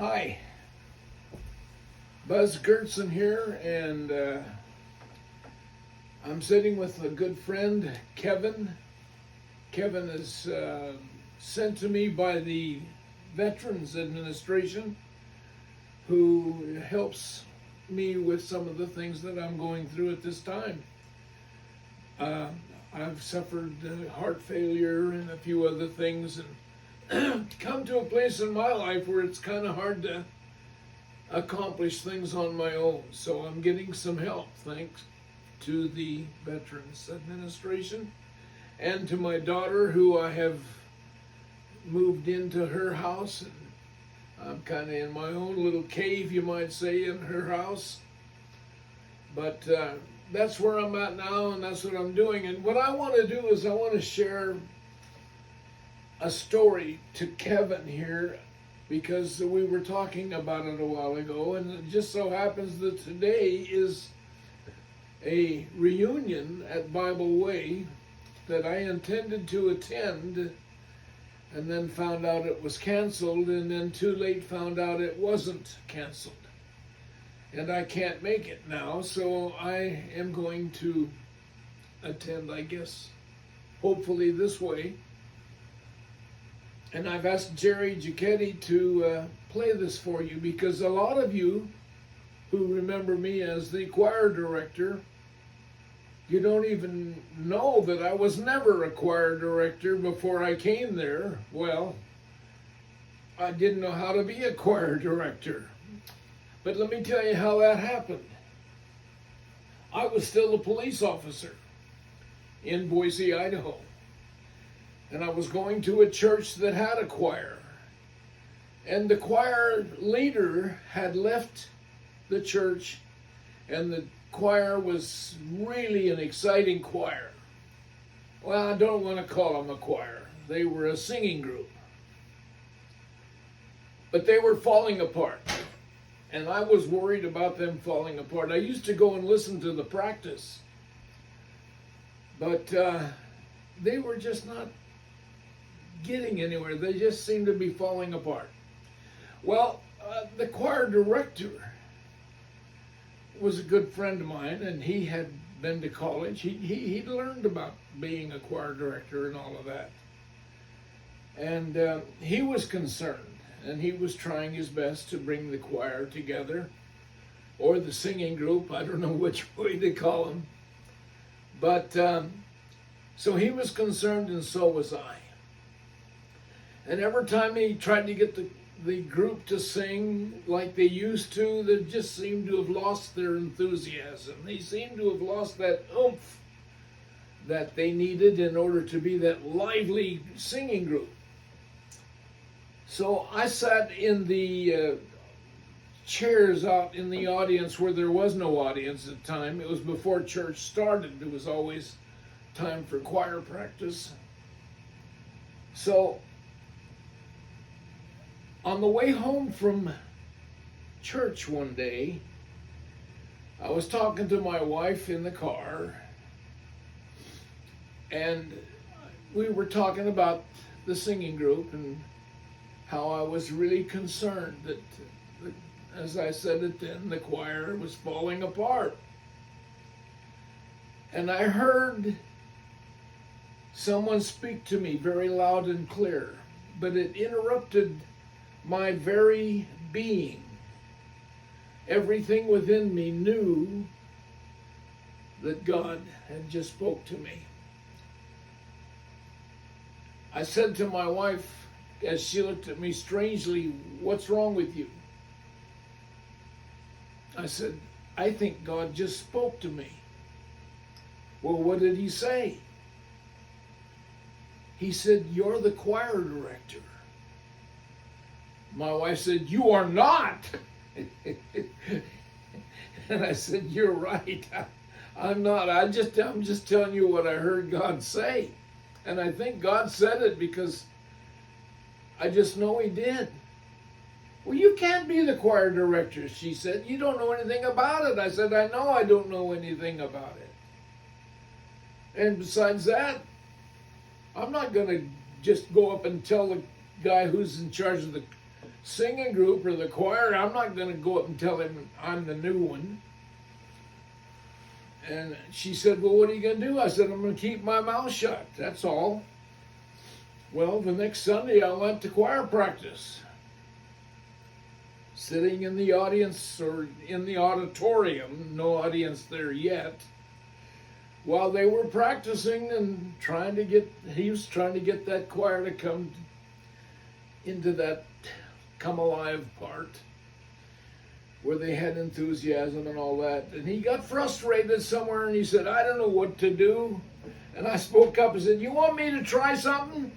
Hi, Buzz Gertson here, and I'm sitting with a good friend, Kevin. Kevin is sent to me by the Veterans Administration, who helps me with some of the things that I'm going through at this time. I've suffered heart failure and a few other things, and come to a place in my life where it's kind of hard to accomplish things on my own. So I'm getting some help thanks to the Veterans Administration and to my daughter, who I have moved into her house. And I'm kind of in my own little cave, you might say, in her house. But that's where I'm at now, and that's what I'm doing. And what I want to do is I want to share a story to Kevin here, because we were talking about it a while ago, and it just so happens that today is a reunion at Bible Way that I intended to attend, and then found out it was canceled, and then too late found out it wasn't canceled. And I can't make it now, so I am going to attend, I guess, hopefully this way. And I've asked Jerry Giacchetti to play this for you, because a lot of you who remember me as the choir director, you don't even know that I was never a choir director before I came there. Well, I didn't know how to be a choir director. But let me tell you how that happened. I was still a police officer in Boise, Idaho. And I was going to a church that had a choir. And the choir leader had left the church, and the choir was really an exciting choir. Well, I don't want to call them a choir. They were a singing group. But they were falling apart. And I was worried about them falling apart. I used to go and listen to the practice. But they were just not getting anywhere. They just seemed to be falling apart. Well, the choir director was a good friend of mine, and he had been to college. He'd learned about being a choir director and all of that. And he was concerned, and he was trying his best to bring the choir together, or the singing group, I don't know which way to call them. But so he was concerned, and so was I. And every time he tried to get the group to sing like they used to, they just seemed to have lost their enthusiasm. They seemed to have lost that oomph that they needed in order to be that lively singing group. So I sat in the chairs out in the audience where there was no audience at the time. It was before church started. It was always time for choir practice. So on the way home from church one day, I was talking to my wife in the car, and we were talking about the singing group and how I was really concerned that, as I said it then, the choir was falling apart. And I heard someone speak to me very loud and clear, but it interrupted my very being. Everything within me knew that God had just spoke to me. I said to my wife, as she looked at me strangely, "What's wrong with you?" I said, "I think God just spoke to me." "Well, what did he say?" "He said, you're the choir director." My wife said, "You are not." And I said, "You're right. I'm not. I'm just telling you what I heard God say." And I think God said it because I just know he did. "Well, you can't be the choir director," she said. "You don't know anything about it." I said, "I know I don't know anything about it. And besides that, I'm not going to just go up and tell the guy who's in charge of the singing group or the choir, I'm not going to go up and tell him I'm the new one. And she said, well, what are you going to do? I said, I'm going to keep my mouth shut. That's all. Well, the next Sunday I went to choir practice. Sitting in the audience or in the auditorium, no audience there yet, while they were practicing and he was trying to get that choir to come into that come alive part where they had enthusiasm and all that. And he got frustrated somewhere and he said, I don't know what to do. And I spoke up and said, you want me to try something?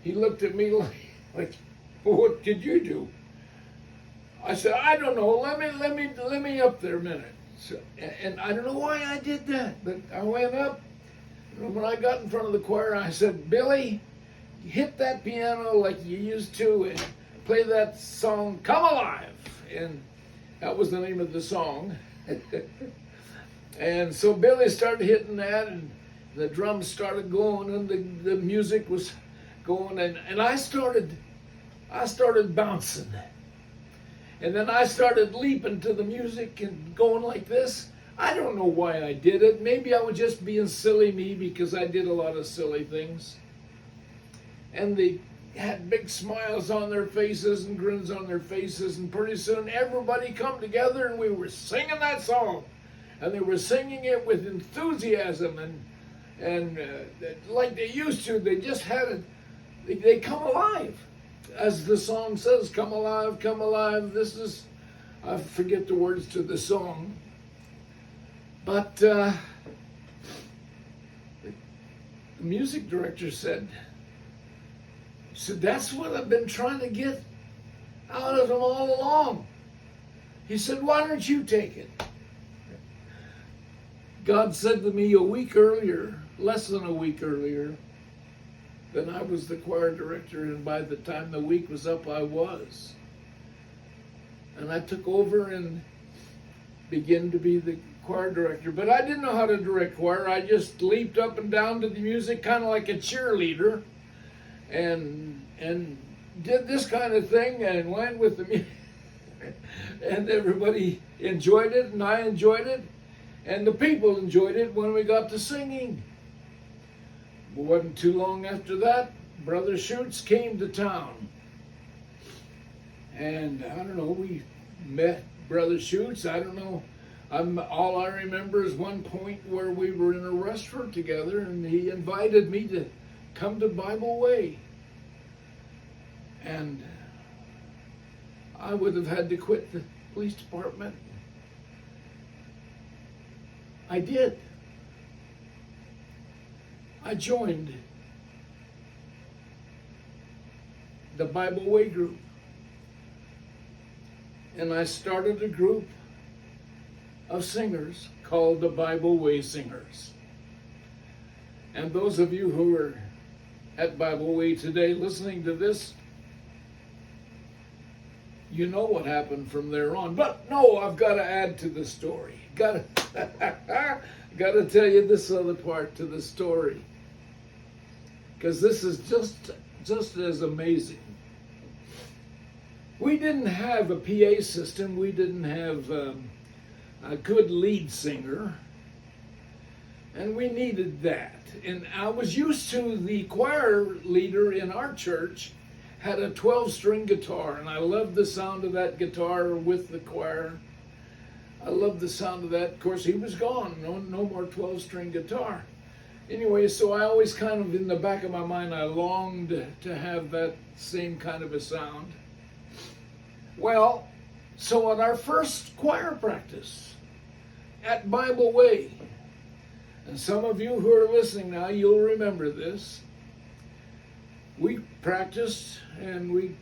He looked at me like well, what could you do? I said, I don't know. Let me up there a minute. So, and I don't know why I did that, but I went up. And when I got in front of the choir, I said, Billy, hit that piano like you used to and play that song, Come Alive. And that was the name of the song. And so Billy started hitting that, and the drums started going, and the music was going, and I started bouncing. And then I started leaping to the music and going like this. I don't know why I did it. Maybe I was just being silly me because I did a lot of silly things. And they had big smiles on their faces and grins on their faces. And pretty soon everybody come together and we were singing that song. And they were singing it with enthusiasm and like they used to. They just had it. They come alive. As the song says, come alive, come alive. This is, I forget the words to the song. But the music director said, that's what I've been trying to get out of them all along. He said, why don't you take it? God said to me a week earlier, less than a week earlier, then I was the choir director, and by the time the week was up, I was. And I took over and began to be the choir director. But I didn't know how to direct choir. I just leaped up and down to the music, kind of like a cheerleader, and did this kind of thing and went with the music. And everybody enjoyed it, and I enjoyed it, and the people enjoyed it when we got to singing. It wasn't too long after that, Brother Schutz came to town. And I don't know, we met Brother Schutz. I don't know. All I remember is one point where we were in a restaurant together and he invited me to come to Bible Way. And I would have had to quit the police department. I did. I joined the Bible Way group. And I started a group of singers called the Bible Way Singers. And those of you who are at Bible Way today listening to this, you know what happened from there on. But no, I've got to add to the story. Got to tell you this other part to the story. Because this is just as amazing. We didn't have a PA system. We didn't have a good lead singer. And we needed that. And I was used to the choir leader in our church had a 12-string guitar. And I loved the sound of that guitar with the choir. I loved the sound of that. Of course, he was gone. No more 12-string guitar. Anyway, so I always kind of, in the back of my mind, I longed to have that same kind of a sound. Well, so at our first choir practice at Bible Way, and some of you who are listening now, you'll remember this, we practiced and we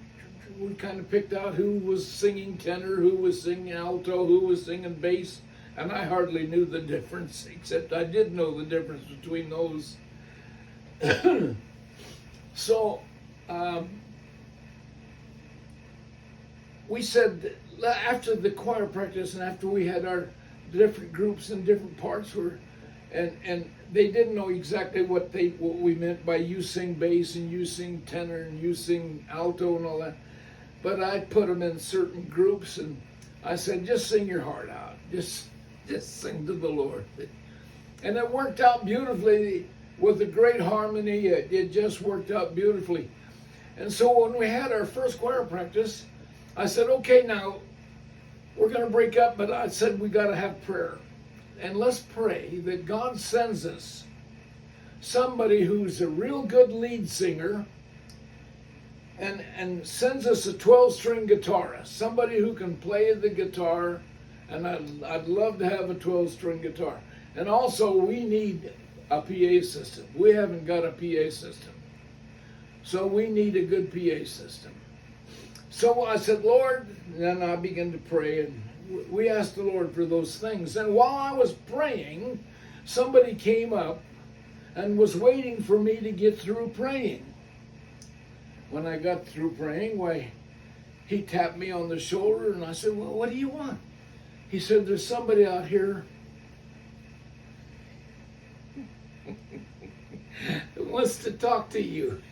kind of picked out who was singing tenor, who was singing alto, who was singing bass. And I hardly knew the difference, except I did know the difference between those. So we said, after the choir practice and after we had our different groups and different parts were, and they didn't know exactly what we meant by you sing bass and you sing tenor and you sing alto and all that. but I put them in certain groups, and I said, just sing your heart out. Just sing to the Lord. And it worked out beautifully with a great harmony. It just worked out beautifully. And so when we had our first choir practice, I said, okay, now we're going to break up, but I said we got to have prayer. And let's pray that God sends us somebody who's a real good lead singer and sends us a 12-string guitarist, somebody who can play the guitar, and I'd love to have a 12-string guitar. And also, we need a PA system. We haven't got a PA system. So we need a good PA system. So I said, Lord, and then I began to pray, and we asked the Lord for those things. And while I was praying, somebody came up and was waiting for me to get through praying. When I got through praying, why, he tapped me on the shoulder, and I said, well, what do you want? He said, there's somebody out here who wants to talk to you.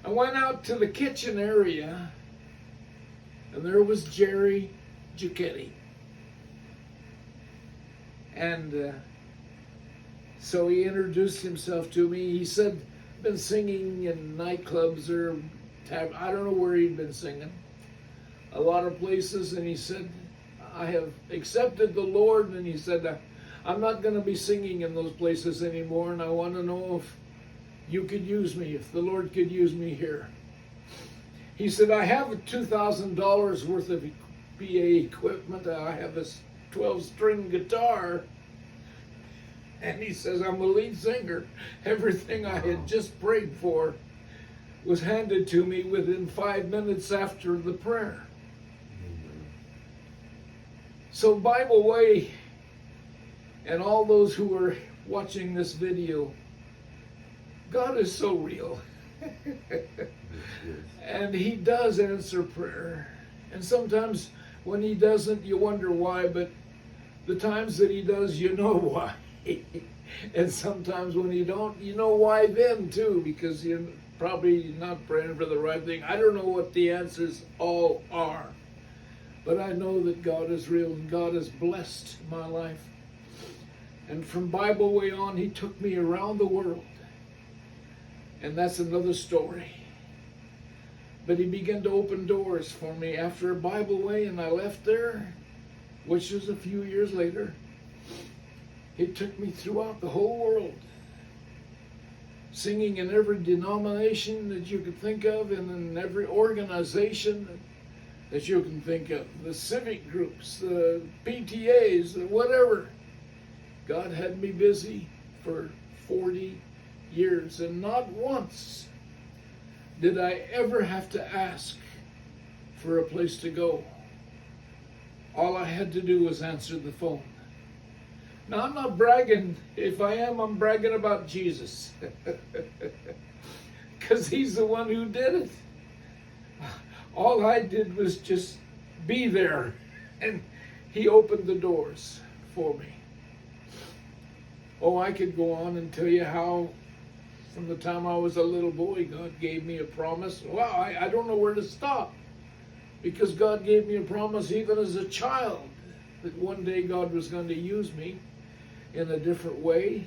I went out to the kitchen area, and there was Jerry Giucchetti. And so he introduced himself to me. He said, been singing in nightclubs or I don't know where he'd been singing, a lot of places, and he said, I have accepted the Lord, and he said, I'm not going to be singing in those places anymore, and I want to know if you could use me, if the Lord could use me here. He said, I have $2,000 worth of PA equipment. I have this 12-string guitar. And he says, I'm a lead singer. Everything I had just prayed for was handed to me within 5 minutes after the prayer. So Bible Way and all those who are watching this video, God is so real. And he does answer prayer. And sometimes when he doesn't, you wonder why, but the times that he does, you know why. And sometimes when you don't, you know why then too, because you're probably not praying for the right thing. I don't know what the answers all are, but I know that God is real and God has blessed my life. And from Bible Way on, he took me around the world. And that's another story. But he began to open doors for me after Bible Way, and I left there, which was a few years later. He took me throughout the whole world, singing in every denomination that you could think of, and in every organization that you can think of, the civic groups, the PTAs, whatever. God had me busy for 40 years, and not once did I ever have to ask for a place to go. All I had to do was answer the phone. Now, I'm not bragging. If I am, I'm bragging about Jesus. Because he's the one who did it. All I did was just be there. And he opened the doors for me. Oh, I could go on and tell you how from the time I was a little boy, God gave me a promise. Well, I don't know where to stop. Because God gave me a promise even as a child that one day God was going to use me in a different way.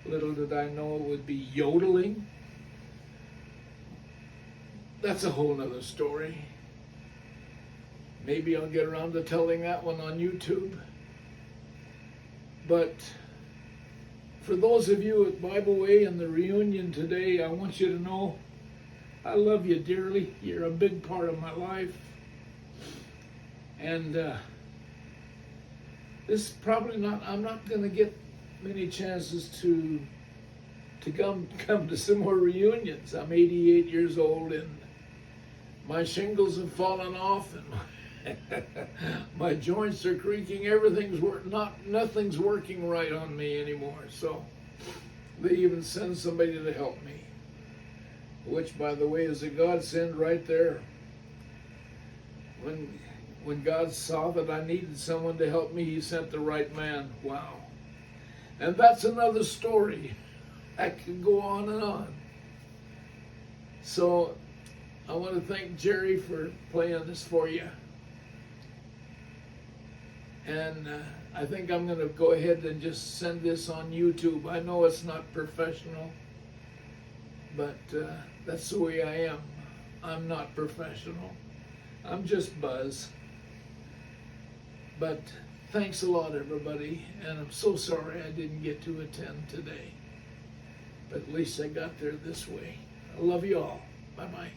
Little did I know it would be yodeling. That's a whole nother story. Maybe I'll get around to telling that one on YouTube. But for those of you at Bible Way and the reunion today, I want you to know I love you dearly. You're a big part of my life. And this is probably not, I'm not going to get many chances to come to some more reunions. I'm 88 years old and my shingles have fallen off and my joints are creaking. Nothing's working right on me anymore. So they even send somebody to help me, which, by the way, is a godsend right there. When God saw that I needed someone to help me, he sent the right man. Wow. And that's another story. I could go on and on. So I want to thank Jerry for playing this for you. And I think I'm going to go ahead and just send this on YouTube. I know it's not professional, but that's the way I am. I'm not professional. I'm just Buzz. But thanks a lot, everybody. And I'm so sorry I didn't get to attend today. But at least I got there this way. I love you all. Bye-bye.